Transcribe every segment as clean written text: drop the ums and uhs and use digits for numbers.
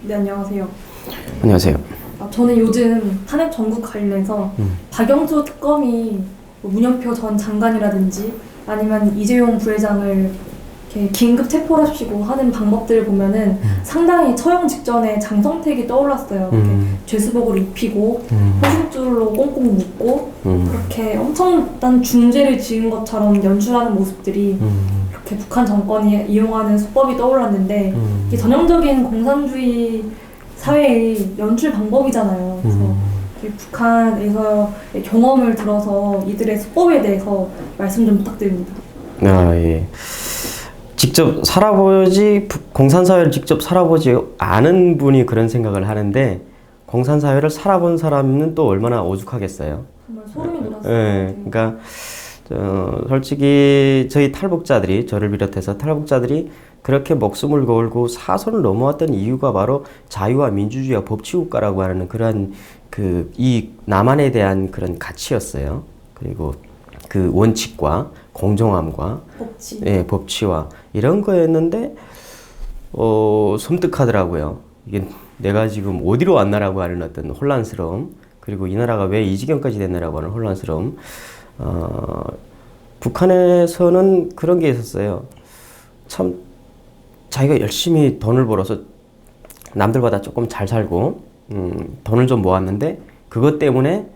네, 안녕하세요. 안녕하세요. 저는 요즘 탄핵 정국 관련해서 박영수 특검이 뭐 문현표 전 장관이라든지 아니면 이재용 부회장을 이렇게 긴급 체포를 하시고 하는 방법들을 보면은 상당히 처형 직전에 장성택이 떠올랐어요. 이렇게 죄수복을 입히고 호신줄로 꽁꽁 묶고 그렇게 엄청난 중죄를 지은 것처럼 연출하는 모습들이 이렇게 북한 정권이 이용하는 수법이 떠올랐는데 이게 전형적인 공산주의 사회의 연출 방법이잖아요. 그래서 북한에서 경험을 들어서 이들의 수법에 대해서 말씀 좀 부탁드립니다. 아, 예. 직접 살아보지, 공산사회를 직접 살아보지 않은 분이 그런 생각을 하는데, 공산사회를 살아본 사람은 또 얼마나 오죽하겠어요. 정말 소름이 돋았어요. 예, 그러니까, 솔직히 저희 탈북자들이, 저를 비롯해서 탈북자들이 그렇게 목숨을 걸고 사선을 넘어왔던 이유가 바로 자유와 민주주의와 법치국가라고 하는 그러한 이 남한에 대한 그런 가치였어요. 그리고 그 원칙과 공정함과 법치. 예, 법치와 이런 거였는데 섬뜩하더라고요. 이게 내가 지금 어디로 왔나라고 하는 어떤 혼란스러움, 그리고 이 나라가 왜 이 지경까지 됐나라고 하는 혼란스러움. 북한에서는 그런 게 있었어요. 참 자기가 열심히 돈을 벌어서 남들보다 조금 잘 살고 돈을 좀 모았는데 그것 때문에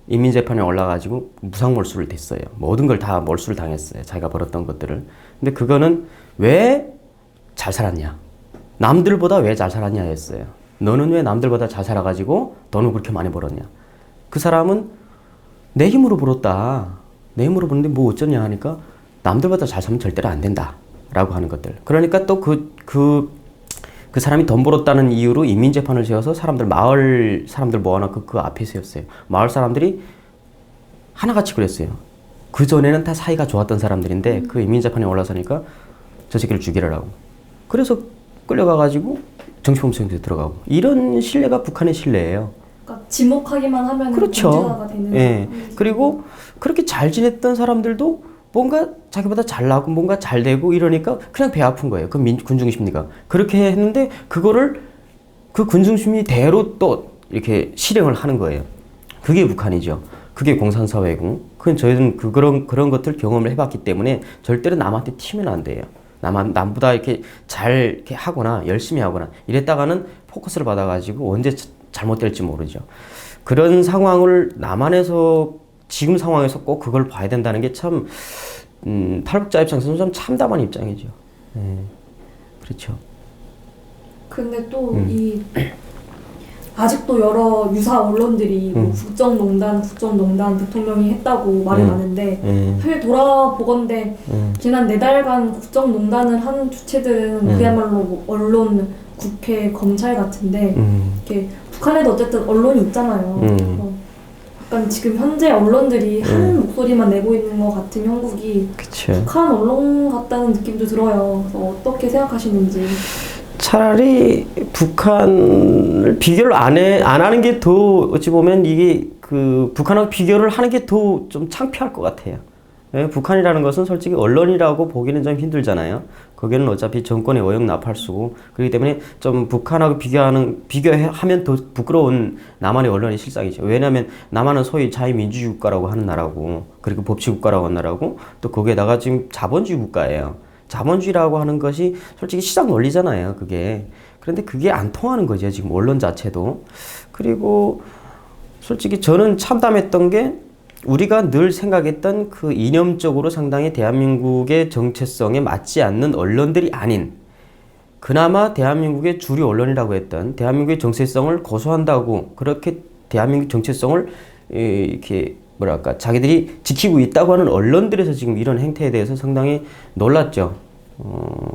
인민재판에 올라가지고 무상몰수를 됐어요. 모든 걸 다 몰수를 당했어요. 자기가 벌었던 것들을. 근데 그거는 왜 잘 살았냐? 남들보다 왜 잘 살았냐 했어요. 너는 왜 남들보다 잘 살아가지고 돈을 그렇게 많이 벌었냐? 그 사람은 내 힘으로 벌었다. 내 힘으로 벌었는데 뭐 어쩌냐 하니까 남들보다 잘 살면 절대로 안 된다. 라고 하는 것들. 그러니까 또 그 사람이 돈 벌었다는 이유로 인민재판을 세워서 마을 사람들 모아놓고 그 앞에 세웠어요. 마을 사람들이 하나같이 그랬어요. 그 전에는 다 사이가 좋았던 사람들인데 그 인민재판에 올라서니까 저 새끼를 죽이라고. 그래서 끌려가가지고 정치범죄에 들어가고. 이런 신뢰가 북한의 신뢰예요. 그러니까 지목하기만 하면 그렇죠. 범죄자가 되는. 예. 그리고 그렇게 잘 지냈던 사람들도 뭔가 자기보다 잘나고 뭔가 잘 되고 이러니까 그냥 배 아픈 거예요. 그 군중심리가. 그렇게 했는데 그거를 그 군중심리 대로 또 이렇게 실행을 하는 거예요. 그게 북한이죠. 그게 공산사회고. 그건 저희는 그런 것들 경험을 해봤기 때문에 절대로 남한테 튀면 안 돼요. 남보다 이렇게 잘 이렇게 하거나 열심히 하거나 이랬다가는 포커스를 받아가지고 언제 잘못될지 모르죠. 그런 상황을 남한에서 지금 상황에서 꼭 그걸 봐야 된다는 게 참 탈북자 입장에서는 좀 참담한 입장이죠. 네. 그렇죠. 근데 또 아직도 여러 유사 언론들이 뭐 국정농단 대통령이 했다고 말이 많은데 사실 돌아보건대 지난 4달간 국정농단을 한 주체들은 그야말로 뭐 언론, 국회, 검찰 같은데 이렇게 북한에도 어쨌든 언론이 있잖아요. 약간 지금 현재 언론들이 한 목소리만 내고 있는 것 같은 형국이 그쵸. 북한 언론 같다는 느낌도 들어요. 그래서 어떻게 생각하시는지. 차라리 북한을 비교를 안 하는 게 더 어찌 보면 이게 북한하고 비교를 하는 게 더 좀 창피할 것 같아요. 예, 북한이라는 것은 솔직히 언론이라고 보기는 좀 힘들잖아요. 거기는 어차피 정권의 오역 나팔수고 그렇기 때문에 좀 북한하고 비교하면 더 부끄러운 남한의 언론의 실상이죠. 왜냐하면 남한은 소위 자유민주주의 국가라고 하는 나라고 그리고 법치국가라고 하는 나라고 또 거기에다가 지금 자본주의 국가예요. 자본주의라고 하는 것이 솔직히 시장 논리잖아요. 그게. 그런데 그게 안 통하는 거죠. 지금 언론 자체도. 그리고 솔직히 저는 참담했던 게 우리가 늘 생각했던 그 이념적으로 상당히 대한민국의 정체성에 맞지 않는 언론들이 아닌 그나마 대한민국의 주류 언론이라고 했던 대한민국의 정체성을 고수한다고 그렇게 대한민국 정체성을 이렇게 뭐랄까 자기들이 지키고 있다고 하는 언론들에서 지금 이런 행태에 대해서 상당히 놀랐죠.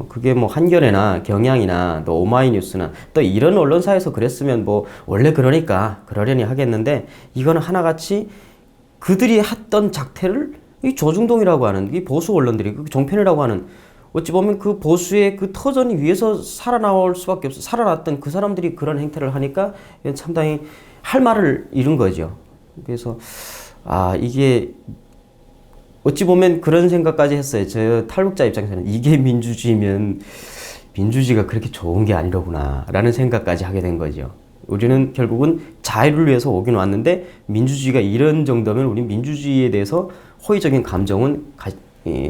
그게 뭐 한겨레나 경향이나 또 오마이뉴스나 또 이런 언론사에서 그랬으면 뭐 원래 그러려니 하겠는데 이거는 하나같이 그들이 했던 작태를 이 조중동이라고 하는 이 보수 언론들이 그 종편이라고 하는 어찌 보면 그 보수의 그 터전 위에서 살아나올 수밖에 없어 살아났던 그 사람들이 그런 행태를 하니까 상당히 할 말을 잃은 거죠. 그래서 이게 어찌 보면 그런 생각까지 했어요. 저 탈북자 입장에서는 이게 민주주의면 민주주의가 그렇게 좋은 게 아니로구나라는 생각까지 하게 된 거죠. 우리는 결국은 자유를 위해서 오긴 왔는데 민주주의가 이런 정도면 우리 민주주의에 대해서 호의적인 감정은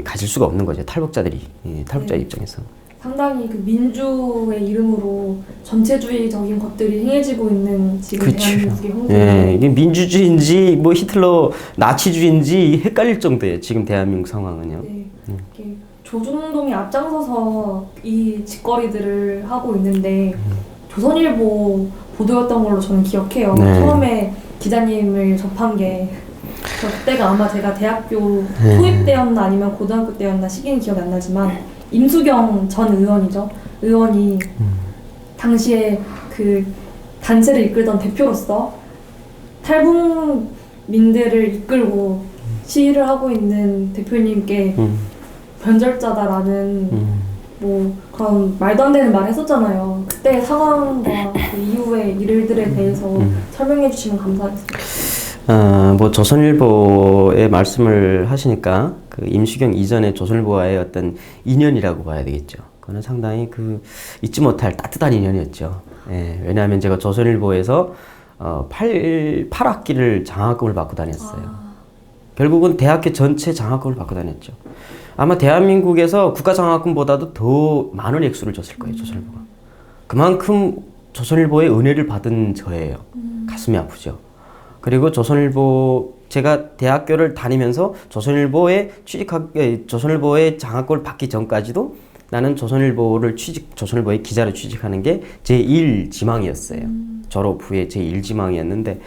가질 수가 없는 거죠. 탈북자들이, 탈북자 입장에서. 상당히 그 민주의 이름으로 전체주의적인 것들이 행해지고 있는 지금 그쵸. 대한민국의 형태. 예, 이게 민주주의인지 뭐 히틀러 나치주의인지 헷갈릴 정도예요. 지금 대한민국 상황은요. 네. 이렇게 조중동이 앞장서서 이 짓거리들을 하고 있는데 조선일보 보도였던 걸로 저는 기억해요. 네. 처음에 기자님을 접한 게 그때가 아마 제가 대학교 네. 초입 때였나 아니면 고등학교 때였나 시기는 기억이 안 나지만 임수경 전 의원이죠. 의원이 당시에 그 단체를 이끌던 대표로서 탈북민들을 이끌고 시위를 하고 있는 대표님께 변절자다라는 뭐 그런 말도 안 되는 말 했었잖아요. 그때 상황과 그 이후의 일들에 대해서 설명해 주시면 감사하겠습니다. 뭐 조선일보의 말씀을 하시니까 그 임시경 이전의 조선일보와의 어떤 인연이라고 봐야 되겠죠. 그거는 상당히 그 잊지 못할 따뜻한 인연이었죠. 예, 왜냐하면 제가 조선일보에서 8학기를 장학금을 받고 다녔어요. 결국은 대학교 전체 장학금을 받고 다녔죠. 아마 대한민국에서 국가장학금보다도 더 많은 액수를 줬을 거예요, 조선일보가. 그만큼 조선일보의 은혜를 받은 저예요. 가슴이 아프죠. 그리고 제가 대학교를 다니면서 조선일보에 조선일보의 장학금을 받기 전까지도 나는 조선일보의 기자로 취직하는 게 제 1지망이었어요. 졸업 후에 제 1지망이었는데,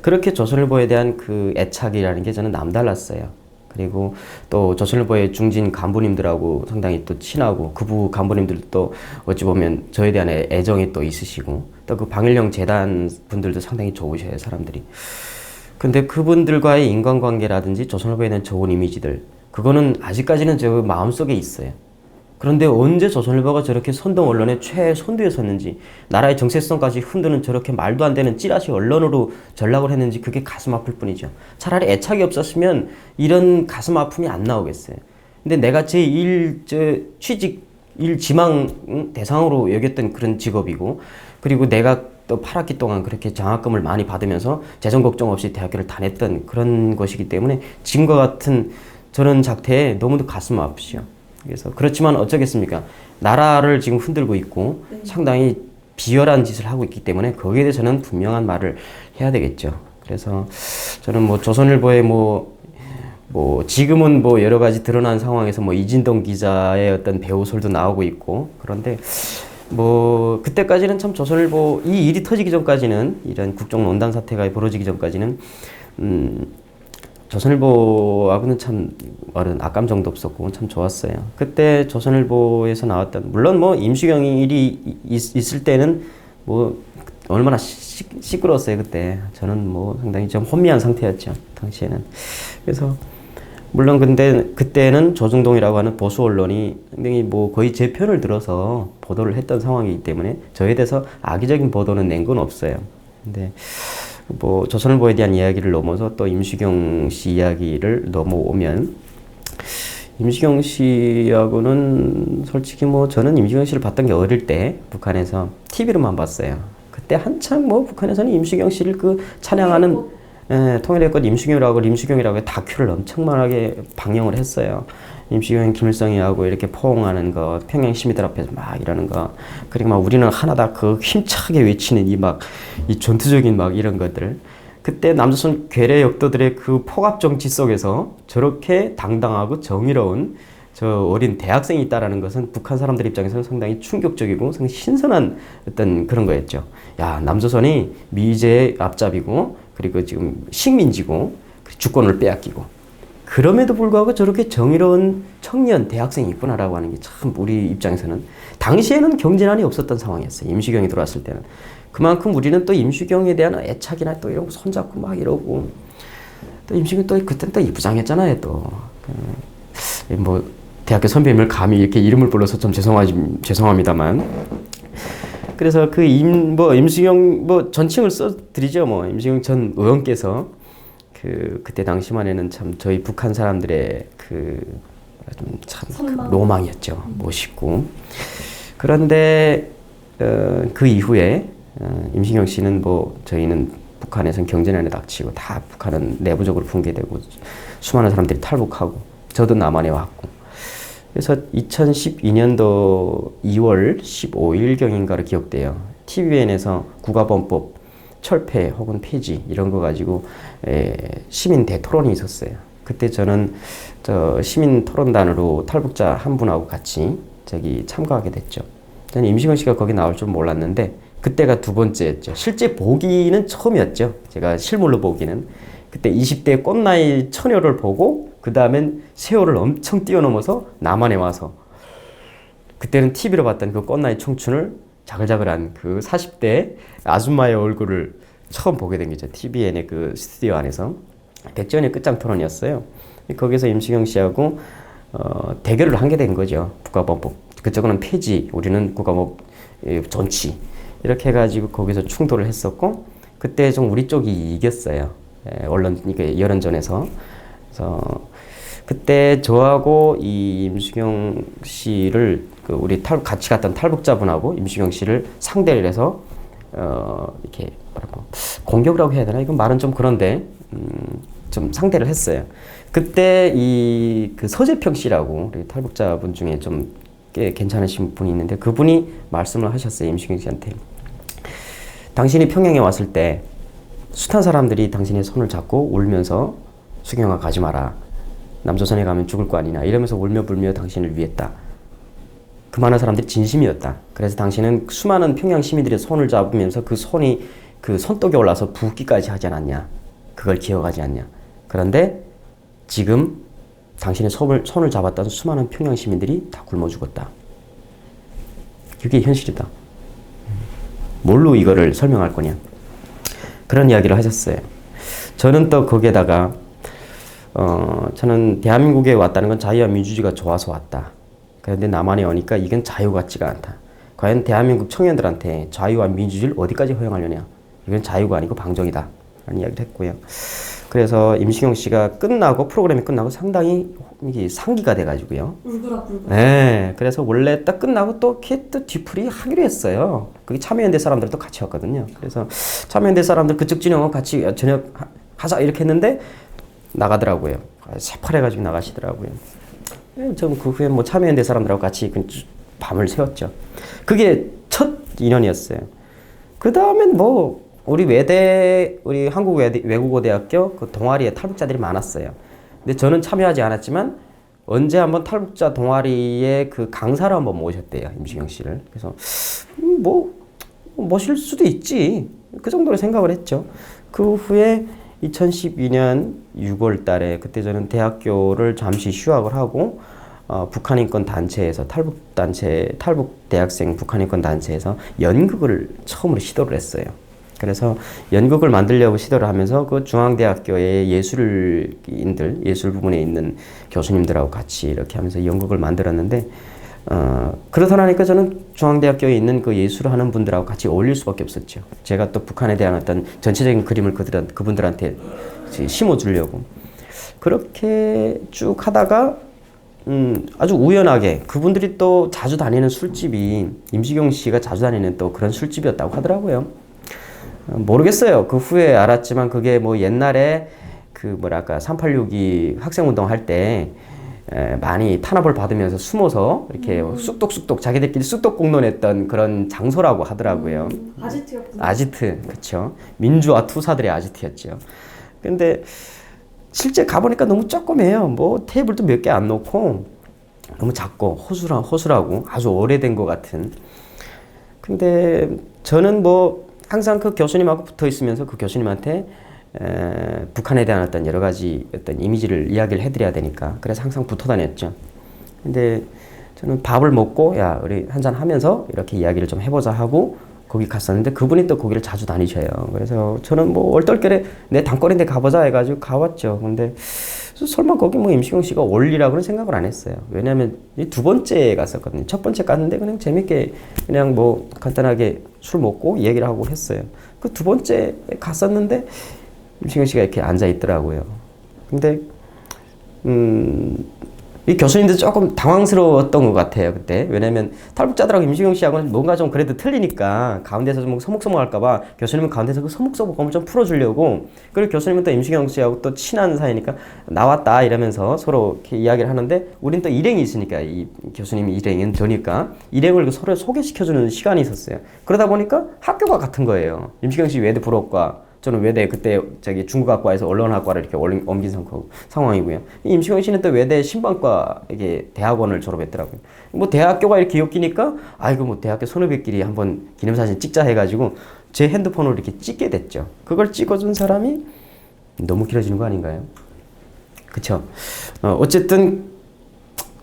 그렇게 조선일보에 대한 그 애착이라는 게 저는 남달랐어요. 그리고 또 조선일보의 중진 간부님들하고 상당히 또 친하고, 그부 간부님들도 어찌 보면 저에 대한 애정이 또 있으시고, 또 그 방일령 재단 분들도 상당히 좋으셔요, 사람들이. 근데 그분들과의 인간관계라든지 조선일보에 대한 좋은 이미지들, 그거는 아직까지는 저 마음속에 있어요. 그런데 언제 조선일보가 저렇게 선동 언론의 최선두에 섰는지, 나라의 정체성까지 흔드는 저렇게 말도 안 되는 찌라시 언론으로 전락을 했는지, 그게 가슴 아플 뿐이죠. 차라리 애착이 없었으면 이런 가슴 아픔이 안 나오겠어요. 근데 내가 취직 1지망 대상으로 여겼던 그런 직업이고, 그리고 내가 또 8학기 동안 그렇게 장학금을 많이 받으면서 재정 걱정 없이 대학교를 다녔던 그런 것이기 때문에 지금과 같은 저런 작태에 너무도 가슴 아프시죠. 그래서 그렇지만 어쩌겠습니까? 나라를 지금 흔들고 있고 상당히 비열한 짓을 하고 있기 때문에 거기에 대해서는 분명한 말을 해야 되겠죠. 그래서 저는 뭐 조선일보의 뭐 지금은 뭐 여러 가지 드러난 상황에서 뭐 이진동 기자의 어떤 배우설도 나오고 있고, 그런데 뭐 그때까지는 참 조선일보 이 일이 터지기 전까지는, 이런 국정농단 사태가 벌어지기 전까지는 조선일보하고는 참 악감정도 없었고 참 좋았어요. 그때 조선일보에서 나왔던, 물론 뭐 임시경이 일이 있을 때는 뭐 얼마나 시끄러웠어요 그때. 저는 뭐 상당히 좀 혼미한 상태였죠 당시에는. 그래서 물론 근데 그때는 조중동이라고 하는 보수 언론이 굉장히 뭐 거의 제 편을 들어서 보도를 했던 상황이기 때문에 저에 대해서 악의적인 보도는 낸 건 없어요. 근데 뭐 조선일보에 대한 이야기를 넘어서 또 임시경 씨 이야기를 넘어오면, 임시경 씨하고는 솔직히 뭐 저는 임시경 씨를 봤던 게 어릴 때 북한에서 TV로만 봤어요. 그때 한참 뭐 북한에서는 임시경 씨를 그 찬양하는 통일의 꽃 임시경이라고 다큐를 엄청나게 방영을 했어요. 임시경, 김일성이하고 이렇게 포옹하는 거, 평양 시민들 앞에서 막 이러는 거, 그리고 막 우리는 하나다 그 힘차게 외치는 이 전투적인 막 이런 것들. 그때 남조선 괴뢰 역도들의 그 폭압 정치 속에서 저렇게 당당하고 정의로운 저 어린 대학생이 있다라는 것은 북한 사람들 입장에서는 상당히 충격적이고 상당히 신선한 어떤 그런 거였죠. 야, 남조선이 미제의 앞잡이고, 그리고 지금 식민지고, 주권을 빼앗기고, 그럼에도 불구하고 저렇게 정의로운 청년 대학생이 있구나라고 하는 게 참 우리 입장에서는, 당시에는 경제난이 없었던 상황이었어요. 임시경이 들어왔을 때는. 그만큼 우리는 또 임시경에 대한 애착이나 또 이런 거 손잡고 막 이러고, 또 임시경 또 그때는 또 이부장했잖아요 또. 뭐 대학교 선배님을 감히 이렇게 이름을 불러서 좀 죄송합니다만. 그래서 그 임시경 뭐 전칭을 써드리죠. 뭐 임시경 전 의원께서 그때 당시만 해는 참 저희 북한 사람들의 그 좀 참 로망이었죠. 멋있고. 그런데 그 이후에 임시경 씨는 뭐 저희는 북한에선 경제난에 닥치고 다 북한은 내부적으로 붕괴되고 수많은 사람들이 탈북하고 저도 남한에 왔고 그래서 2012년도 2월 15일경인가로 기억돼요. TVN에서 국가범법 철폐 혹은 폐지 이런 거 가지고 시민 대토론이 있었어요. 그때 저는 저 시민 토론단으로 탈북자 한 분하고 같이 저기 참가하게 됐죠. 저는 임시경 씨가 거기 나올 줄 몰랐는데 그때가 두 번째였죠. 실제 보기는 처음이었죠. 제가 실물로 보기는. 그때 20대 꽃나이 처녀를 보고 그 다음엔 세월을 엄청 뛰어넘어서 남한에 와서 그때는 TV로 봤던 그 꽃나이 청춘을 자글자글한 그 40대 아줌마의 얼굴을 처음 보게 된 거죠. TVN의 그 스튜디오 안에서. 백전의 끝장 토론이었어요. 거기서 임시경 씨하고 대결을 하게 된 거죠. 국가범법. 그쪽은 폐지, 우리는 국가법 존치. 이렇게 해가지고 거기서 충돌을 했었고 그때 좀 우리 쪽이 이겼어요. 언론, 여론전에서. 그래서 그때 저하고 이 임시경 씨를 우리 같이 갔던 탈북자분하고 임시경 씨를 상대를 해서 이렇게 뭐라고 공격이라고 해야 되나? 이건 말은 좀 그런데 좀 상대를 했어요. 그때 그 서재평 씨라고 우리 탈북자분 중에 좀 꽤 괜찮으신 분이 있는데 그분이 말씀을 하셨어요. 임시경 씨한테. 당신이 평양에 왔을 때 숱한 사람들이 당신의 손을 잡고 울면서 수경아 가지 마라. 남조선에 가면 죽을 거 아니냐 이러면서 울며 불며 당신을 위했다. 그 많은 사람들이 진심이었다. 그래서 당신은 수많은 평양 시민들의 손을 잡으면서 그 손이 그 손뼉에 올라서 붓기까지 하지 않았냐. 그걸 기억하지 않냐. 그런데 지금 당신의 손을 잡았던 수많은 평양 시민들이 다 굶어 죽었다. 그게 현실이다. 뭘로 이거를 설명할 거냐. 그런 이야기를 하셨어요. 저는 또 거기에다가 저는 대한민국에 왔다는 건 자유와 민주주의가 좋아서 왔다. 그런데 남한에 오니까 이건 자유 같지가 않다. 과연 대한민국 청년들한테 자유와 민주주의를 어디까지 허용하려냐. 이건 자유가 아니고 방종이다. 라는 이야기를 했고요. 그래서 임시경 씨가 프로그램이 끝나고 상당히 상기가 돼가지고요. 울그락불그락. 네. 그래서 원래 딱 끝나고 또 뒤풀이 하기로 했어요. 그게 참여연대 사람들도 같이 왔거든요. 그래서 참여연대 사람들 그쪽 진영하고 같이 저녁 하자 이렇게 했는데 나가더라고요. 새파래가지고 나가시더라고요. 저는 그 후에 뭐 참여연대 사람들하고 같이 밤을 새웠죠. 그게 첫 인연이었어요. 그 다음엔 뭐 우리 한국외국어대학교 그 동아리에 탈북자들이 많았어요. 근데 저는 참여하지 않았지만 언제 한번 탈북자 동아리에 그 강사를 한번 모셨대요. 임시경 씨를. 그래서 모실 수도 있지. 그 정도로 생각을 했죠. 그 후에 2012년 6월 달에 그때 저는 대학교를 잠시 휴학을 하고 북한인권 단체에서 탈북 대학생 북한인권 단체에서 연극을 처음으로 시도를 했어요. 그래서 연극을 만들려고 시도를 하면서 그 중앙대학교의 예술 부문에 있는 교수님들하고 같이 이렇게 하면서 연극을 만들었는데 그러다 나니까 저는 중앙대학교에 있는 그 예술을 하는 분들하고 같이 어울릴 수밖에 없었죠. 제가 또 북한에 대한 어떤 전체적인 그림을 그분들한테 심어주려고 그렇게 쭉 하다가 아주 우연하게 그분들이 또 자주 다니는 술집이 임시경 씨가 자주 다니는 또 그런 술집이었다고 하더라고요. 모르겠어요. 그 후에 알았지만 그게 뭐 옛날에 386이 학생운동 할 때 많이 탄압을 받으면서 숨어서 이렇게 쑥독쑥독 자기들끼리 쑥독 공론했던 그런 장소라고 하더라고요. 아지트였군요. 아지트, 그렇죠. 민주화 투사들의 아지트였죠. 근데 실제 가보니까 너무 조그매요. 뭐 테이블도 몇 개 안 놓고 너무 작고 허술하고 아주 오래된 것 같은. 근데 저는 뭐 항상 그 교수님하고 붙어 있으면서 그 교수님한테 북한에 대한 어떤 여러 가지 어떤 이미지를 이야기를 해드려야 되니까 그래서 항상 붙어 다녔죠. 근데 저는 밥을 먹고 야 우리 한잔 하면서 이렇게 이야기를 좀 해보자 하고 거기 갔었는데 그분이 또 거기를 자주 다니셔요. 그래서 저는 뭐 얼떨결에 내 단거리인데 가보자 해가지고 가봤죠. 근데 설마 거기 뭐 임시경 씨가 올리라고는 생각을 안 했어요. 왜냐하면 두 번째 갔었거든요. 첫 번째 갔는데 그냥 재밌게 그냥 뭐 간단하게 술 먹고 얘기를 하고 했어요. 그 두 번째 갔었는데 임시경 씨가 이렇게 앉아 있더라고요. 근데 이 교수님도 조금 당황스러웠던 것 같아요, 그때. 왜냐면 탈북자들하고 임시경 씨하고는 뭔가 좀 그래도 틀리니까 가운데서 좀 서먹서먹할까봐 교수님은 가운데서 그 서먹서먹함을 좀 풀어주려고, 그리고 교수님은 또 임시경 씨하고 또 친한 사이니까 나왔다 이러면서 서로 이렇게 이야기를 하는데, 우린 또 일행이 있으니까, 이 교수님이 일행은 저니까 일행을 서로 소개시켜주는 시간이 있었어요. 그러다 보니까 학교가 같은 거예요. 임시경 씨 외대 불어과, 저는 외대 그때 저기 중국학과에서 언론학과를 이렇게 옮긴 상황이고요. 임시경 씨는 또 외대 신방과 이게 대학원을 졸업했더라고요. 뭐 대학교가 이렇게 엮이니까 아이고 뭐 대학교 선후배끼리 한번 기념사진 찍자 해가지고 제 핸드폰으로 이렇게 찍게 됐죠. 그걸 찍어준 사람이 너무 길어지는 거 아닌가요? 그쵸? 어쨌든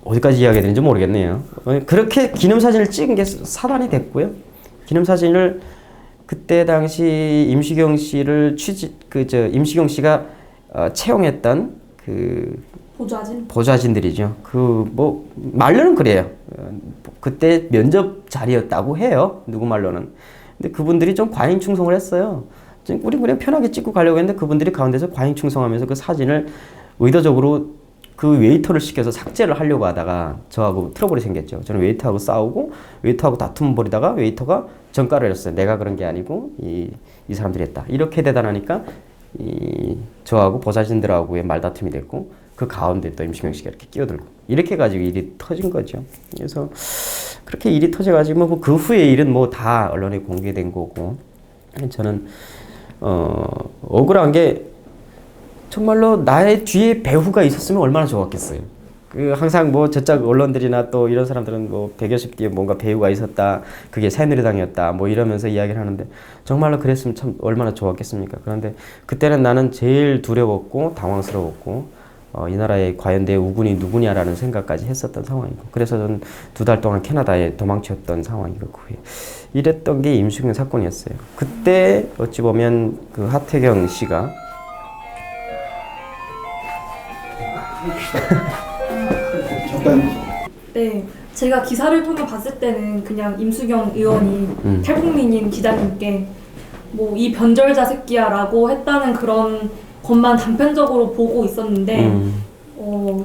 어디까지 이야기해야 되는지 모르겠네요. 그렇게 기념사진을 찍은 게 사단이 됐고요. 기념사진을 그때 당시 임시경 씨를 임시경 씨가 채용했던 그 보좌진들이죠. 말로는 그래요. 그때 면접 자리였다고 해요. 누구 말로는. 근데 그분들이 좀 과잉 충성을 했어요. 우리 그냥 편하게 찍고 가려고 했는데 그분들이 가운데서 과잉 충성하면서 그 사진을 의도적으로 그 웨이터를 시켜서 삭제를 하려고 하다가 저하고 트러블이 생겼죠. 저는 웨이터하고 싸우고 웨이터하고 다툼 벌이다가 웨이터가 전가를 했어요. 내가 그런 게 아니고 이 사람들이 했다. 이렇게 대단하니까 저하고 보좌진들하고의 말다툼이 됐고, 그 가운데 또 임시경 씨가 이렇게 끼어들고 이렇게 해가지고 일이 터진 거죠. 그래서 그렇게 일이 터져가지고 그 후의 일은 뭐 다 언론에 공개된 거고, 저는 억울한 게 정말로 나의 뒤에 배후가 있었으면 얼마나 좋았겠어요. 항상 뭐 저쪽 언론들이나 또 이런 사람들은 뭐 100여십 뒤에 뭔가 배후가 있었다, 그게 새누리당이었다 뭐 이러면서 이야기를 하는데, 정말로 그랬으면 참 얼마나 좋았겠습니까. 그런데 그때는 나는 제일 두려웠고 당황스러웠고, 이 나라에 과연 내 우군이 누구냐라는 생각까지 했었던 상황이고, 그래서 저는 2달 동안 캐나다에 도망쳤던 상황이고, 이랬던 게 임시경 사건이었어요. 그때 어찌 보면 그 하태경 씨가 네, 제가 기사를 통해 봤을 때는 그냥 임수경 의원이 탈북민인 기자님께 뭐 이 변절자 새끼야라고 했다는 그런 것만 단편적으로 보고 있었는데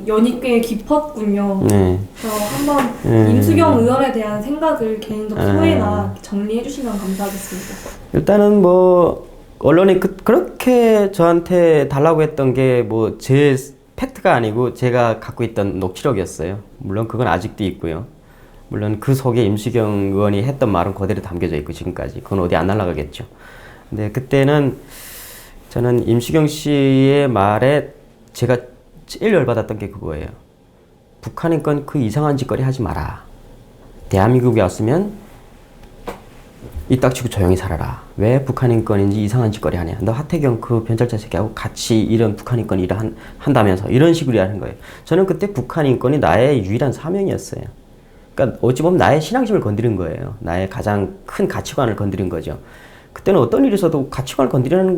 연이 꽤 깊었군요. 네. 그래서 한번 임수경 의원에 대한 생각을 개인적 소회나 정리해 주시면 감사하겠습니다. 일단은 뭐 언론이 그렇게 저한테 달라고 했던 게 뭐 제 팩트가 아니고 제가 갖고 있던 녹취록이었어요. 물론 그건 아직도 있고요. 물론 그 속에 임시경 의원이 했던 말은 그대로 담겨져 있고 지금까지 그건 어디 안 날아가겠죠. 근데 그때는 저는 임시경 씨의 말에 제가 제일 열받았던 게 그거예요. 북한 인권 그 이상한 짓거리 하지 마라. 대한민국에 왔으면 이 딱 치고 조용히 살아라. 왜 북한 인권인지 이상한 짓거리 하냐. 너 하태경 그 변절자 새끼하고 같이 이런 북한 인권 일을 한다면서 이런 식으로 하는 거예요. 저는 그때 북한 인권이 나의 유일한 사명이었어요. 그러니까 어찌 보면 나의 신앙심을 건드린 거예요. 나의 가장 큰 가치관을 건드린 거죠. 그때는 어떤 일이 있어도 가치관을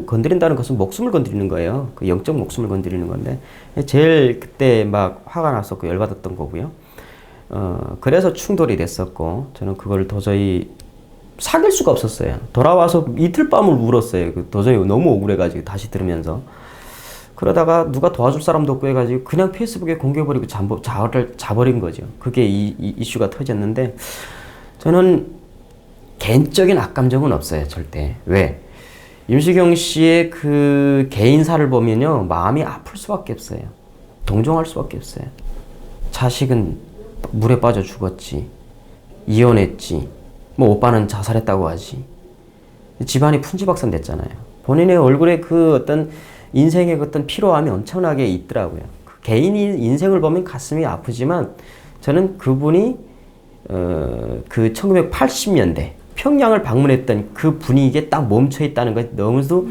건드린다는 것은 목숨을 건드리는 거예요. 그 영적 목숨을 건드리는 건데, 제일 그때 막 화가 났었고 열받았던 거고요. 그래서 충돌이 됐었고, 저는 그걸 도저히 사귈 수가 없었어요. 돌아와서 이틀 밤을 울었어요. 도저히 너무 억울해가지고 다시 들으면서. 그러다가 누가 도와줄 사람도 없고 해가지고 그냥 페이스북에 공개해버리고 자버린 거죠. 그게 이 이슈가 터졌는데, 저는 개인적인 악감정은 없어요. 절대. 왜? 임시경 씨의 그 개인사를 보면요, 마음이 아플 수밖에 없어요. 동정할 수밖에 없어요. 자식은 물에 빠져 죽었지. 이혼했지. 뭐 오빠는 자살했다고 하지. 집안이 풍지박산 됐잖아요. 본인의 얼굴에 그 어떤 인생의 어떤 피로함이 엄청나게 있더라고요. 그 개인이 인생을 보면 가슴이 아프지만, 저는 그분이 그 1980년대 평양을 방문했던 그 분위기에 딱 멈춰 있다는 것이 너무도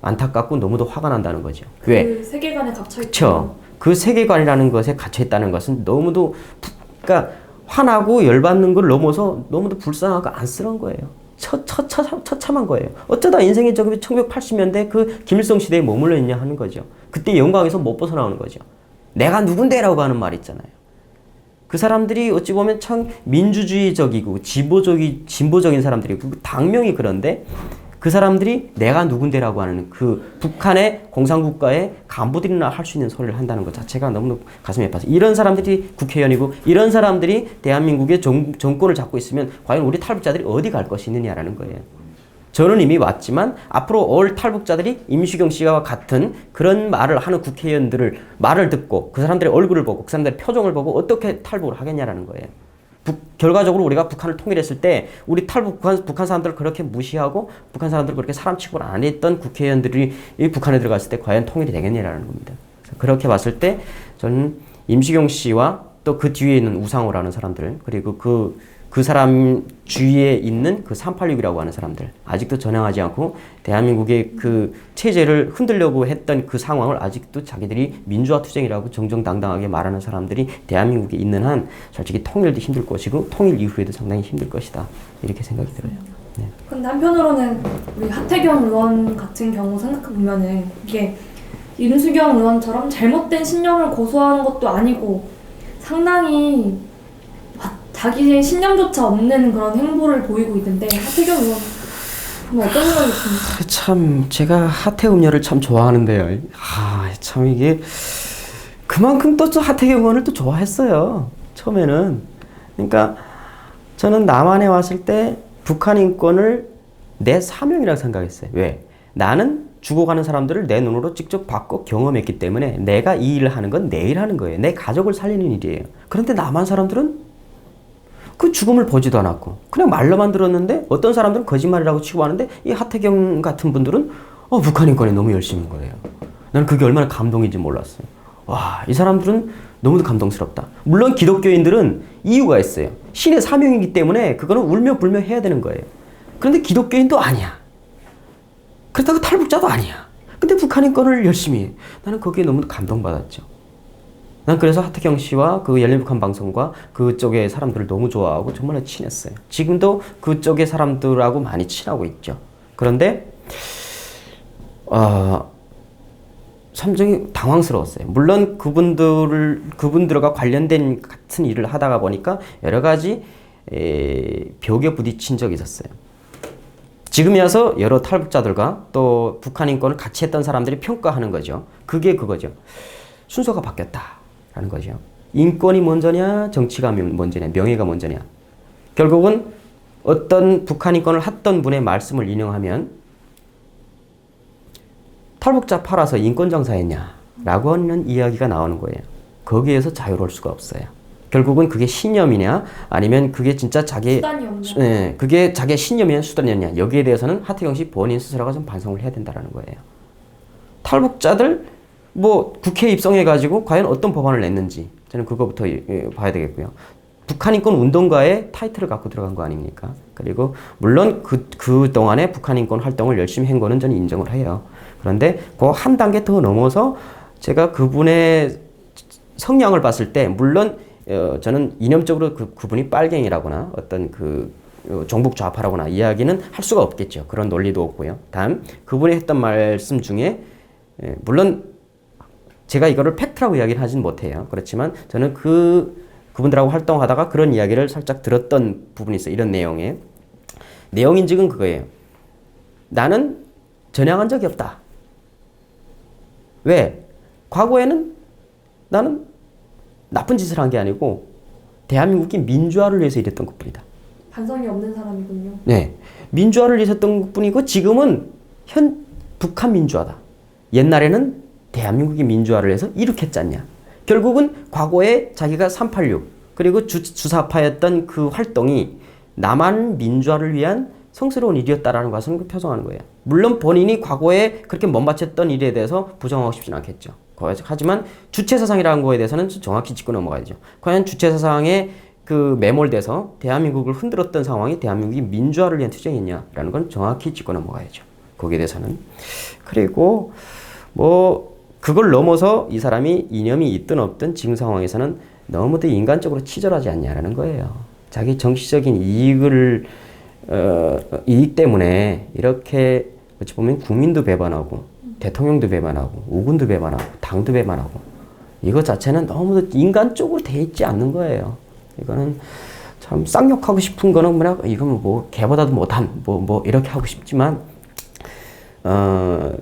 안타깝고 너무도 화가 난다는 거죠. 왜? 그 세계관에 갇혀 있죠. 그렇죠. 그 세계관이라는 것에 갇혀 있다는 것은 너무도 그러니까 화나고 열받는 걸 넘어서 너무도 불쌍하고 안쓰러운 거예요. 처참한 거예요. 어쩌다 인생이 저기 1980년대 그 김일성 시대에 머물러 있냐 하는 거죠. 그때 영광에서 못 벗어나오는 거죠. 내가 누군데라고 하는 말 있잖아요. 그 사람들이 어찌 보면 참 민주주의적이고 진보적인 사람들이고, 당명이 그런데 그 사람들이 내가 누군데라고 하는 그 북한의 공산국가의 간부들이나 할 수 있는 소리를 한다는 것 자체가 너무 가슴이 아파서 이런 사람들이 국회의원이고 이런 사람들이 대한민국의 정권을 잡고 있으면 과연 우리 탈북자들이 어디 갈 것이 있느냐라는 거예요. 저는 이미 왔지만 앞으로 올 탈북자들이 임시경 씨와 같은 그런 말을 하는 국회의원들을 말을 듣고 그 사람들의 얼굴을 보고 그 사람들의 표정을 보고 어떻게 탈북을 하겠냐라는 거예요. 결과적으로 우리가 북한을 통일했을 때 우리 북한 사람들을 그렇게 무시하고 북한 사람들을 그렇게 사람 취급을 안 했던 국회의원들이 이 북한에 들어갔을 때 과연 통일이 되겠냐라는 겁니다. 그렇게 봤을 때 저는 임시경 씨와 또 그 뒤에 있는 우상호라는 사람들 그리고 그 사람 주위에 있는 그 386이라고 하는 사람들 아직도 전향하지 않고 대한민국의 그 체제를 흔들려고 했던 그 상황을 아직도 자기들이 민주화 투쟁이라고 정정당당하게 말하는 사람들이 대한민국에 있는 한 솔직히 통일도 힘들 것이고 통일 이후에도 상당히 힘들 것이다 이렇게 생각이 들어요. 네. 근데 한편으로는 우리 하태경 의원 같은 경우 생각해보면은 이게 윤수경 의원처럼 잘못된 신념을 고수하는 것도 아니고 상당히 자기의 신념조차 없는 그런 행보를 보이고 있는데 하태경 의원 보면 어떤 생각이 듭니까? 참 제가 하태음녀를 참 좋아하는데요. 참 이게 그만큼 또 하태경 의원을 또 좋아했어요. 처음에는. 그러니까 저는 남한에 왔을 때 북한 인권을 내 사명이라고 생각했어요. 왜? 나는 죽어가는 사람들을 내 눈으로 직접 봤고 경험했기 때문에 내가 이 일을 하는 건 내 일 하는 거예요. 내 가족을 살리는 일이에요. 그런데 남한 사람들은 그 죽음을 보지도 않았고 그냥 말로만 들었는데 어떤 사람들은 거짓말이라고 취급하는데 이 하태경 같은 분들은 북한 인권에 너무 열심인 거예요. 나는 그게 얼마나 감동인지 몰랐어요. 와, 이 사람들은 너무도 감동스럽다. 물론 기독교인들은 이유가 있어요. 신의 사명이기 때문에 그거는 울며 불며 해야 되는 거예요. 그런데 기독교인도 아니야. 그렇다고 탈북자도 아니야. 근데 북한 인권을 열심히 해. 나는 거기에 너무 감동받았죠. 난 그래서 하태경 씨와 그 열린북한 방송과 그쪽의 사람들을 너무 좋아하고 정말 친했어요. 지금도 그쪽의 사람들하고 많이 친하고 있죠. 그런데 상당히 당황스러웠어요. 물론 그분들과 관련된 같은 일을 하다가 보니까 여러 가지 벽에 부딪힌 적이 있었어요. 지금이어서 여러 탈북자들과 또 북한 인권을 같이 했던 사람들이 평가하는 거죠. 그게 그거죠. 순서가 바뀌었다라는 거죠. 인권이 먼저냐, 정치가 먼저냐, 명예가 먼저냐. 결국은 어떤 북한 인권을 했던 분의 말씀을 인용하면 탈북자 팔아서 인권 장사했냐라고 하는 이야기가 나오는 거예요. 거기에서 자유로울 수가 없어요. 결국은 그게 신념이냐 아니면 그게 진짜 수단이었냐. 그게 자기의 신념이냐 수단이었냐 여기에 대해서는 하태경 씨 본인 스스로가 좀 반성을 해야 된다는 거예요. 탈북자들 국회에 입성해가지고 과연 어떤 법안을 냈는지 저는 그거부터 봐야 되겠고요. 북한 인권 운동가의 타이틀을 갖고 들어간 거 아닙니까? 그리고 물론 그 동안에 북한 인권 활동을 열심히 한 거는 저는 인정을 해요. 그런데 그 한 단계 더 넘어서 제가 그분의 성향을 봤을 때 물론 저는 이념적으로 그분이 빨갱이라거나 어떤 종북 좌파라거나 이야기는 할 수가 없겠죠. 그런 논리도 없고요. 다음 그분이 했던 말씀 중에 물론 제가 이거를 팩트라고 이야기를 하진 못해요. 그렇지만 저는 그분들하고 활동하다가 그런 이야기를 살짝 들었던 부분이 있어요. 이런 내용에 내용인즉은 그거예요. 나는 전향한 적이 없다. 왜? 과거에는 나는 나쁜 짓을 한 게 아니고 대한민국이 민주화를 위해서 일했던 것뿐이다. 반성이 없는 사람이군요. 네, 민주화를 위해서 했던 것뿐이고 지금은 현 북한 민주화다. 옛날에는 대한민국이 민주화를 해서 일으켰잖냐. 결국은 과거에 자기가 386 그리고 주사파였던 그 활동이 남한 민주화를 위한 성스러운 일이었다라는 것을 표성하는 거예요. 물론 본인이 과거에 그렇게 못마쳤던 일에 대해서 부정하고 싶지는 않겠죠. 하지만 주체사상이라는 거에 대해서는 정확히 짚고 넘어가야죠. 과연 주체사상에 매몰돼서 대한민국을 흔들었던 상황이 대한민국이 민주화를 위한 투쟁이냐라는 건 정확히 짚고 넘어가야죠. 거기에 대해서는. 그리고 그걸 넘어서 이 사람이 이념이 있든 없든 지금 상황에서는 너무도 인간적으로 치졸하지 않냐라는 거예요. 자기 정치적인 이익 때문에 이렇게 어찌 보면 국민도 배반하고 대통령도 배반하고 우군도 배반하고 당도 배반하고 이거 자체는 너무 인간적으로 돼 있지 않는 거예요. 이거는 참 쌍욕하고 싶은 거는 이건 개보다도 못한 이렇게 하고 싶지만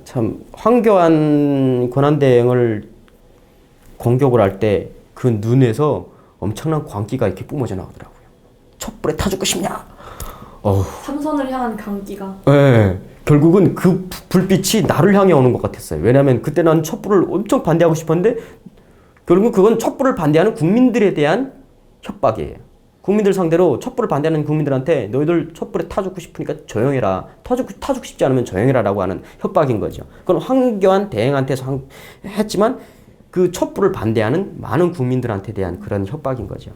참 황교안 권한대행을 공격을 할 때 그 눈에서 엄청난 광기가 이렇게 뿜어져 나오더라고요. 촛불에 타 죽고 싶냐? 삼선을 향한 강기가. 네, 결국은 그 불빛이 나를 향해 오는 것 같았어요. 왜냐하면 그때 난 촛불을 엄청 반대하고 싶었는데 결국 그건 촛불을 반대하는 국민들에 대한 협박이에요. 국민들 상대로 촛불을 반대하는 국민들한테 너희들 촛불에 타 죽고 싶으니까 조용해라. 타 죽고 싶지 않으면 조용해라라고 하는 협박인 거죠. 그건 황교안 대행한테서 했지만 그 촛불을 반대하는 많은 국민들한테 대한 그런 협박인 거죠.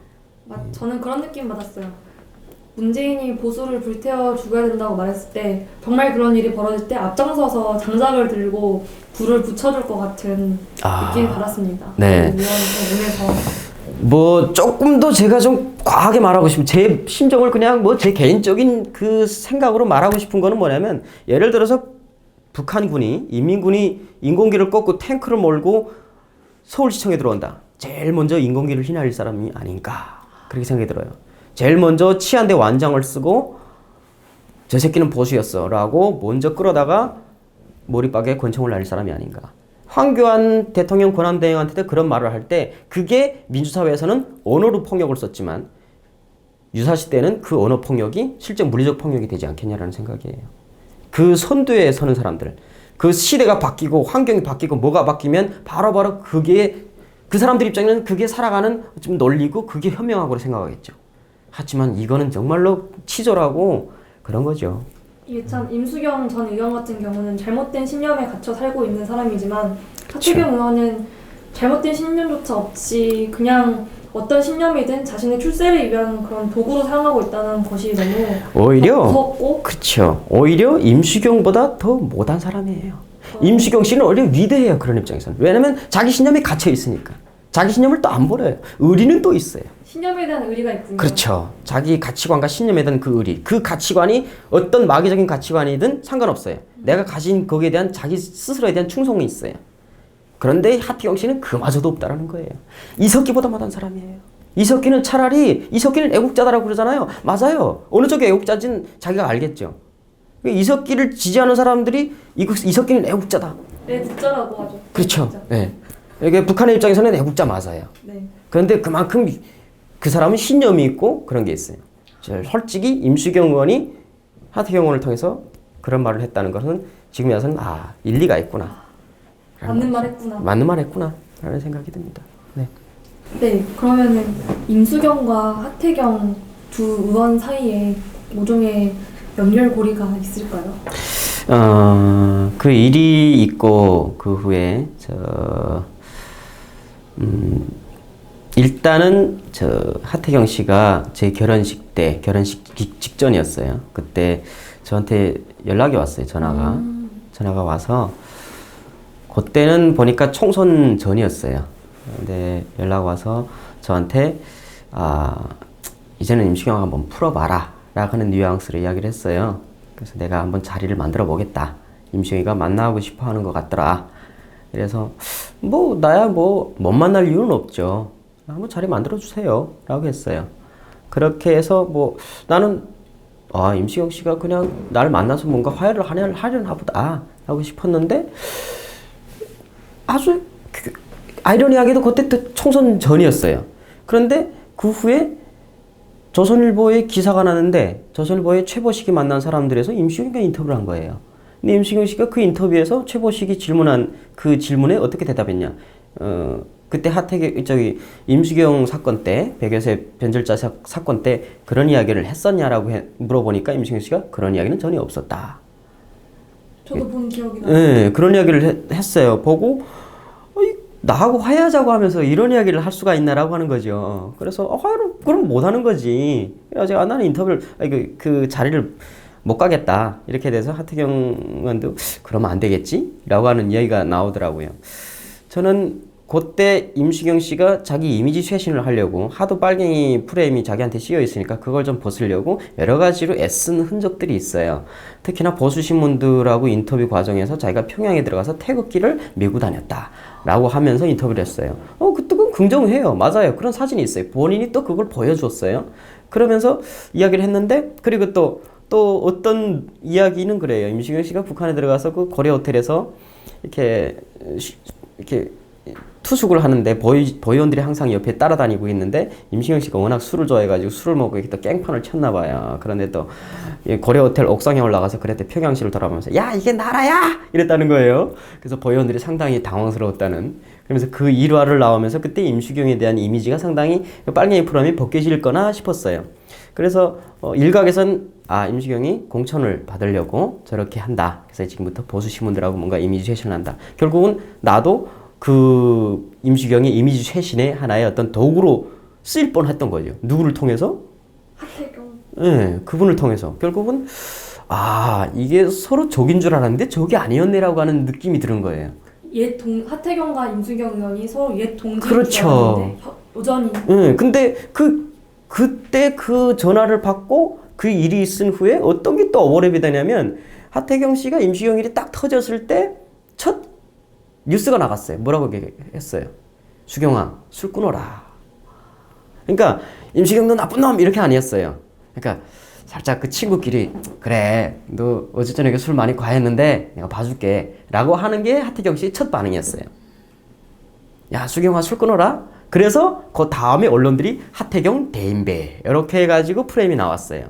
저는 그런 느낌 받았어요. 문재인이 보수를 불태워 죽여야 된다고 말했을 때 정말 그런 일이 벌어질 때 앞장서서 장작을 들고 불을 붙여줄 것 같은 느낌이 받았습니다. 네. 눈에서. 뭐 조금 더 제가 좀 과하게 말하고 싶은 제 심정을 그냥 뭐 제 개인적인 그 생각으로 말하고 싶은 거는 뭐냐면 예를 들어서 북한군이 인민군이 인공기를 꺾고 탱크를 몰고 서울시청에 들어온다. 제일 먼저 인공기를 휘날릴 사람이 아닌가 그렇게 생각이 들어요. 제일 먼저 치안대 완장을 쓰고 저 새끼는 보수였어 라고 먼저 끌어다가 머리박에 권총을 날릴 사람이 아닌가. 황교안 대통령 권한대행한테도 그런 말을 할 때 그게 민주사회에서는 언어로 폭력을 썼지만 유사시 때는 그 언어 폭력이 실제 물리적 폭력이 되지 않겠냐라는 생각이에요. 그 선두에 서는 사람들, 그 시대가 바뀌고 환경이 바뀌고 뭐가 바뀌면 바로바로 그게 그 사람들 입장에는 그게 살아가는 좀 논리고 그게 현명하고 생각하겠죠. 하지만 이거는 정말로 치졸하고 그런 거죠. 이게 참 임수경 전 의원 같은 경우는 잘못된 신념에 갇혀 살고 있는 사람이지만 하태경 의원은 잘못된 신념조차 없이 그냥 어떤 신념이든 자신의 출세를 위한 그런 도구로 사용하고 있다는 것이 너무 오히려 무섭고 그렇죠. 오히려 임수경보다 더 못한 사람이에요. 임수경 씨는 오히려 위대해요. 그런 입장에서는. 왜냐면 자기 신념에 갇혀 있으니까. 자기 신념을 또 안 버려요. 의리는 또 있어요. 신념에 대한 의리가 있군요. 그렇죠. 자기 가치관과 신념에 대한 그 의리. 그 가치관이 어떤 마귀적인 가치관이든 상관없어요. 내가 가진 거기에 대한 자기 스스로에 대한 충성이 있어요. 그런데 하태경 씨는 그마저도 없다라는 거예요. 이석기보다 못한 사람이에요. 이석기는 차라리 이석기는 애국자다라고 그러잖아요. 맞아요. 어느 쪽에 애국자인지는 자기가 알겠죠. 이석기를 지지하는 사람들이 이석기는 애국자다. 네, 듣자라고 하죠. 그렇죠. 네. 이게 북한의 입장에서는 애국자 맞아요. 네. 그런데 그만큼 그 사람은 신념이 있고 그런 게 있어요. 솔직히 임수경 의원이 하태경 의원을 통해서 그런 말을 했다는 것은 지금 와서는 일리가 있구나. 맞는 말 했구나. 맞는 말 했구나. 라는 생각이 듭니다. 네. 네, 그러면은 임수경과 하태경 두 의원 사이에 모종의 연결고리가 있을까요? 그 일이 있고 그 후에 일단은 하태경 씨가 제 결혼식 때 결혼식 직전이었어요. 그때 저한테 연락이 왔어요. 전화가 와서 그때는 보니까 총선 전이었어요. 근데 연락 와서 저한테 이제는 임수경 한번 풀어봐라 라고 하는 뉘앙스로 이야기를 했어요. 그래서 내가 한번 자리를 만들어 보겠다. 임수경이가 만나고 싶어 하는 것 같더라. 그래서 나야 못 만날 이유는 없죠. 한번 자리 만들어 주세요 라고 했어요. 그렇게 해서 나는 임수경 씨가 그냥 날 만나서 뭔가 화해를 하려나 보다 하고 싶었는데 아주 아이러니하게도 그때 또 총선 전이었어요. 그런데 그 후에 조선일보에 기사가 나는데 조선일보에 최보식이 만난 사람들에서 임수경이가 인터뷰를 한 거예요. 근데 임수경 씨가 그 인터뷰에서 최보식이 질문한 그 질문에 어떻게 대답했냐. 그때 임수경 사건 때, 백여세 변절자 사건 때 그런 이야기를 했었냐라고 물어보니까 임수경 씨가 그런 이야기는 전혀 없었다. 저도 본 기억이 나요. 네, 그런 이야기를 했어요. 보고 나하고 화해하자고 하면서 이런 이야기를 할 수가 있나라고 하는 거죠. 그래서 화해를 그럼 못 하는 거지. 그래서 나는 인터뷰를 그 자리를 못 가겠다 이렇게 돼서 하태경 의원도 그러면 안 되겠지라고 하는 이야기가 나오더라고요. 저는 그때 임수경 씨가 자기 이미지 쇄신을 하려고 하도 빨갱이 프레임이 자기한테 씌여 있으니까 그걸 좀 벗으려고 여러 가지로 애쓴 흔적들이 있어요. 특히나 보수신문들하고 인터뷰 과정에서 자기가 평양에 들어가서 태극기를 메고 다녔다라고 하면서 인터뷰를 했어요. 그건 긍정해요. 맞아요. 그런 사진이 있어요. 본인이 또 그걸 보여줬어요. 그러면서 이야기를 했는데 그리고 또 또 어떤 이야기는 그래요. 임시경 씨가 북한에 들어가서 그 고려 호텔에서 이렇게 투숙을 하는데 보위원들이 항상 옆에 따라다니고 있는데 임시경 씨가 워낙 술을 좋아해가지고 술을 먹고 이렇게 또 깽판을 쳤나 봐요. 그런데 또 고려 호텔 옥상에 올라가서 그랬대. 평양시를 돌아보면서 야 이게 나라야 이랬다는 거예요. 그래서 보위원들이 상당히 당황스러웠다는. 그러면서 그 일화를 나오면서 그때 임시경에 대한 이미지가 상당히 빨갱이 프로그램이 벗겨질 거나 싶었어요. 그래서 일각에선 임시경이 공천을 받으려고 저렇게 한다. 그래서 지금부터 보수 신문들하고 뭔가 이미지 쇄신을 한다. 결국은 나도 그 임시경의 이미지 쇄신의 하나의 어떤 도구로 쓰일 뻔했던 거죠. 누구를 통해서? 하태경. 네, 그분을 통해서. 결국은 이게 서로 적인 줄 알았는데 적이 아니었네라고 하는 느낌이 드는 거예요. 하태경과 임수경 의원이 서로 옛 동지인 그렇죠. 줄 알았는데 여전히. 네, 근데 그때 그 전화를 받고 그 일이 있은 후에 어떤 게 또 오버랩이 되냐면 하태경 씨가 임시경 일이 딱 터졌을 때 첫 뉴스가 나갔어요. 뭐라고 했어요? 수경아, 술 끊어라. 그러니까 임시경 너 나쁜 놈 이렇게 아니었어요. 그러니까 살짝 그 친구끼리 그래 너 어제 저녁에 술 많이 과했는데 내가 봐줄게 라고 하는 게 하태경 씨의 첫 반응이었어요. 야 수경아 술 끊어라. 그래서 그 다음에 언론들이 하태경 대인배 이렇게 해가지고 프레임이 나왔어요.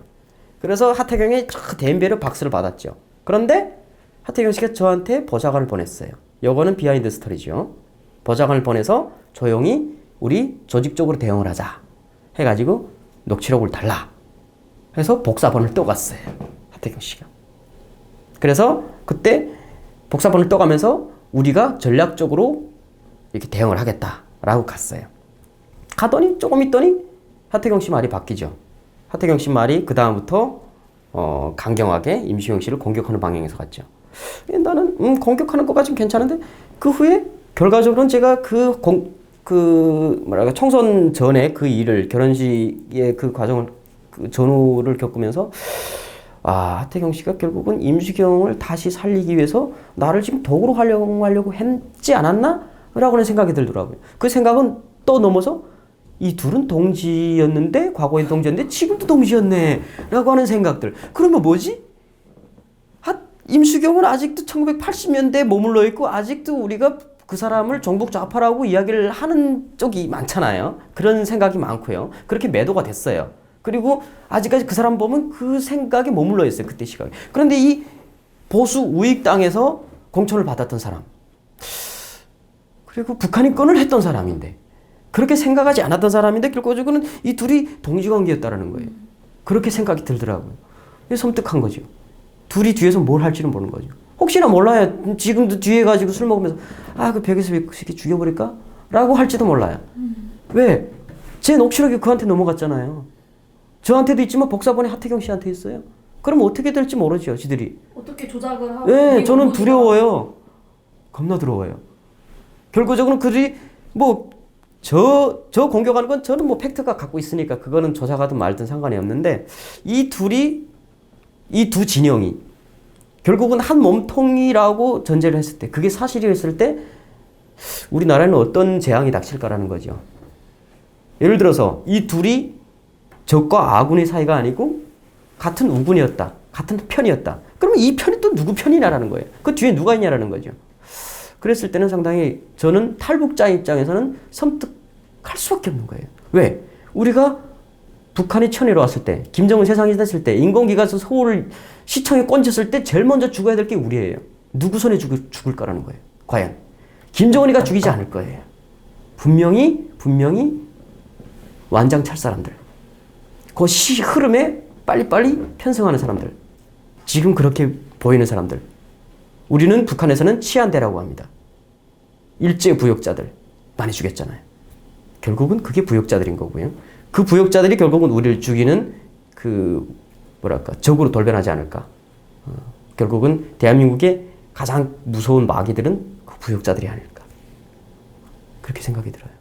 그래서 하태경이 대인배로 박수를 받았죠. 그런데 하태경 씨가 저한테 보좌관을 보냈어요. 요거는 비하인드 스토리죠. 보좌관을 보내서 조용히 우리 조직적으로 대응을 하자 해가지고 녹취록을 달라 해서 복사본을 떠갔어요. 하태경 씨가. 그래서 그때 복사본을 떠가면서 우리가 전략적으로 이렇게 대응을 하겠다라고 갔어요. 가더니 조금 있더니 하태경 씨 말이 바뀌죠. 하태경 씨 말이 그 다음부터 강경하게 임시경 씨를 공격하는 방향에서 갔죠. 나는 공격하는 것까지는 괜찮은데 그 후에 결과적으로는 제가 총선 전에 그 일을 결혼식의 그 과정을 그 전후를 겪으면서 하태경 씨가 결국은 임시경을 다시 살리기 위해서 나를 지금 도구로 활용하려고 했지 않았나? 라고는 생각이 들더라고요. 그 생각은 또 넘어서 이 둘은 동지였는데 과거엔 동지였는데 지금도 동지였네 라고 하는 생각들. 그러면 뭐지? 임수경은 아직도 1980년대에 머물러 있고 아직도 우리가 그 사람을 정복 좌파라고 이야기를 하는 쪽이 많잖아요. 그런 생각이 많고요. 그렇게 매도가 됐어요. 그리고 아직까지 그 사람 보면 그 생각에 머물러 있어요. 그때 시각에. 그런데 이 보수 우익당에서 공천을 받았던 사람 그리고 북한 인권을 했던 사람인데 그렇게 생각하지 않았던 사람인데 결과적으로는 이 둘이 동지관계였다라는 거예요. 그렇게 생각이 들더라고요. 섬뜩한 거죠. 둘이 뒤에서 뭘 할지는 모르는 거죠. 혹시나 몰라요. 지금도 뒤에 가지고 술 먹으면서 그 벽에서 왜 그렇게 죽여버릴까? 라고 할지도 몰라요. 왜? 제 녹취록이 그한테 넘어갔잖아요. 저한테도 있지만 복사본에 하태경 씨한테 있어요. 그럼 어떻게 될지 모르죠. 지들이. 어떻게 조작을 하고. 네, 저는 두려워요. 겁나 두려워요. 결과적으로 그들이 저 공격하는 건 저는 팩트가 갖고 있으니까 그거는 조작하든 말든 상관이 없는데 이 두 진영이 결국은 한 몸통이라고 전제를 했을 때 그게 사실이었을 때 우리나라에는 어떤 재앙이 닥칠까라는 거죠. 예를 들어서 이 둘이 적과 아군의 사이가 아니고 같은 우군이었다. 같은 편이었다. 그러면 이 편이 또 누구 편이냐라는 거예요. 그 뒤에 누가 있냐라는 거죠. 그랬을 때는 상당히 저는 탈북자 입장에서는 섬뜩할 수밖에 없는 거예요. 왜? 우리가 북한이 천이로 왔을 때, 김정은 세상이 됐을 때, 인공기가서 서울 시청에 꽂혔을 때 제일 먼저 죽어야 될 게 우리예요. 누구 손에 죽을까라는 거예요. 과연. 김정은이가 죽이지 않을 거예요. 분명히 완장 찰 사람들. 그 흐름에 빨리빨리 편성하는 사람들. 지금 그렇게 보이는 사람들. 우리는 북한에서는 치안대라고 합니다. 일제 부역자들 많이 죽였잖아요. 결국은 그게 부역자들인 거고요. 그 부역자들이 결국은 우리를 죽이는 적으로 돌변하지 않을까. 결국은 대한민국의 가장 무서운 마귀들은 그 부역자들이 아닐까. 그렇게 생각이 들어요.